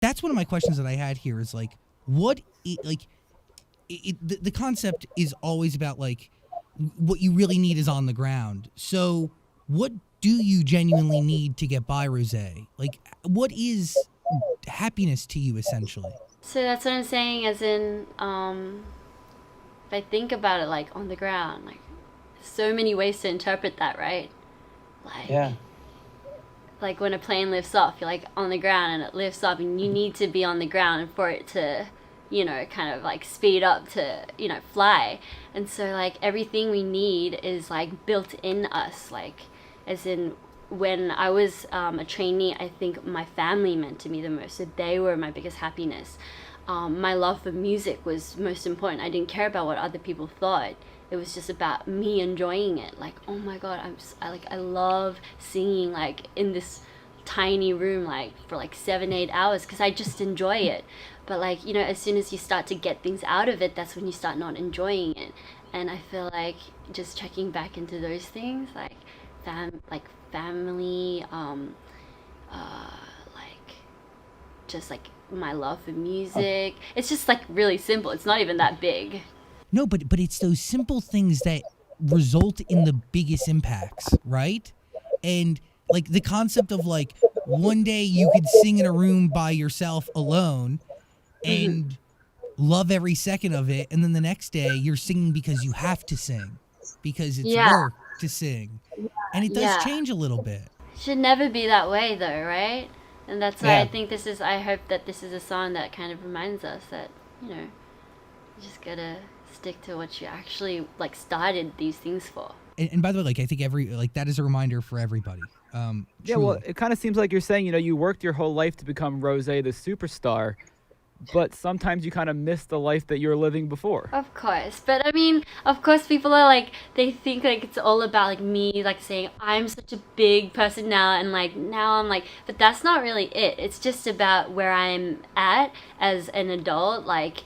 that's one of my questions that I had here is like, the concept is always about like what you really need is on the ground. So what do you genuinely need to get by, Rosé? Like, what is happiness to you essentially? So that's what I'm saying, as in, if I think about it, like on the ground, like so many ways to interpret that, right? Yeah. Like when a plane lifts off, you're like on the ground and it lifts up, and you need to be on the ground for it to, kind of like speed up to, fly. And so like everything we need is like built in us, like as in when I was a trainee, I think my family meant to me the most. So they were my biggest happiness. My love for music was most important. I didn't care about what other people thought. It was just about me enjoying it. Like, oh my god, I love singing like in this tiny room like for like 7 8 hours because I just enjoy it. But like as soon as you start to get things out of it, that's when you start not enjoying it. And I feel like just checking back into those things like family, like just like my love for music. It's just like really simple. It's not even that big. No, but it's those simple things that result in the biggest impacts, right? And like the concept of like one day you could sing in a room by yourself alone Hmm. and love every second of it, and then the next day you're singing because you have to sing, because it's Yeah, work to sing. And it does yeah. change a little bit. It should never be that way though, right? And that's why I Yeah. think I hope that this is a song that kind of reminds us that, you just gotta stick to what you actually like started these things for. And by the way, like I think every like that is a reminder for everybody. Yeah, well, Truly. it kind of seems like you're saying, you worked your whole life to become Rosé the superstar, but sometimes you kind of miss the life that you were living before. Of course, but I mean, of course, people are like they think like it's all about like me, like saying I'm such a big person now, and like now I'm like, but that's not really it. It's just about where I'm at as an adult. Like,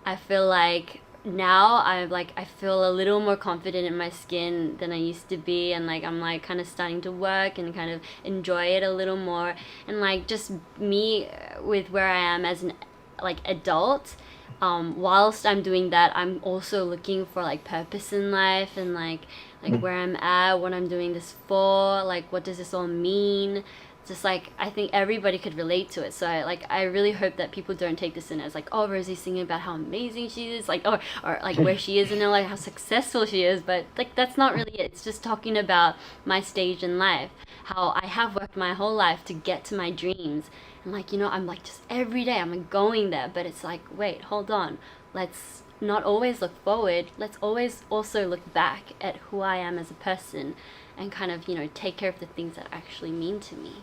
I feel like now I feel a little more confident in my skin than I used to be, and like I'm like kind of starting to work and kind of enjoy it a little more, and like just me with where I am as an like adult. Whilst I'm doing that, I'm also looking for like purpose in life, and like where I'm at, what I'm doing this for, like what does this all mean. Just like I think everybody could relate to it. So I really hope that people don't take this in as like, oh, Rosie's singing about how amazing she is, like or like where she is in her life, how successful she is. But like that's not really it. It's just talking about my stage in life, how I have worked my whole life to get to my dreams, and like I'm like just every day I'm like going there. But it's like, wait, hold on, let's not always look forward. Let's always also look back at who I am as a person, and kind of take care of the things that actually mean to me.